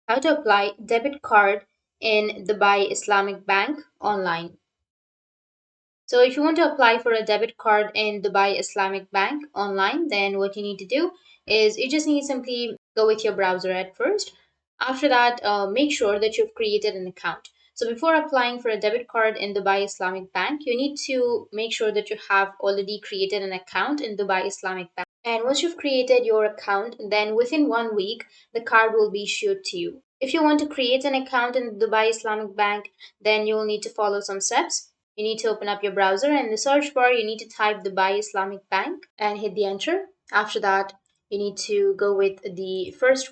How to apply debit card in Dubai Islamic Bank online. So if you want to apply for a debit card in Dubai Islamic Bank online, then what you need to do is you just need to simply go with your browser at first. After that, make sure that you've created an account. So before applying for a debit card in Dubai Islamic Bank, you need to make sure that you have already created an account in Dubai Islamic Bank. And once you've created your account, then within 1 week, the card will be issued to you. If you want to create an account in Dubai Islamic Bank, then you will need to follow some steps. You need to open up your browser and in the search bar, you need to type Dubai Islamic Bank and hit the enter. After that, you need to go with the first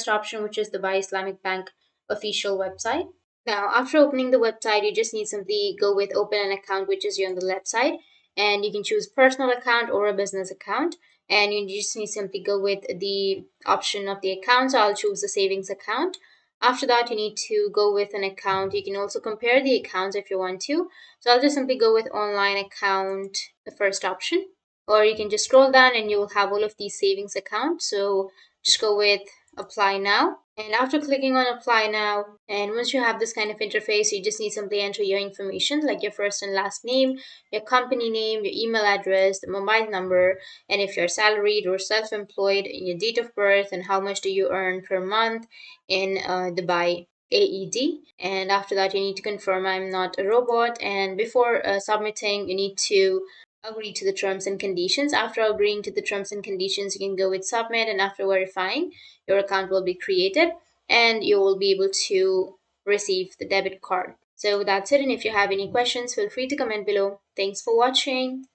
option, which is Dubai Islamic Bank official website. Now, after opening the website, you just need simply go with open an account, which is here on the left side, and you can choose personal account or a business account. And you just need simply go with the option of the account. So I'll choose the savings account. After that, you need to go with an account. You can also compare the accounts if you want to. So I'll just simply go with online account, the first option, or you can just scroll down and you will have all of these savings accounts. So just go with apply now. And after clicking on apply now, and once you have this kind of interface, you just need simply enter your information like your first and last name, your company name, your email address, the mobile number, and if you're salaried or self-employed, your date of birth, and how much do you earn per month in Dubai AED. And after that, you need to confirm I'm not a robot. And before submitting, you need to agree to the terms and conditions. After agreeing to the terms and conditions, you can go with submit, and after verifying, your account will be created and you will be able to receive the debit card. So that's it. And if you have any questions, feel free to comment below. Thanks for watching.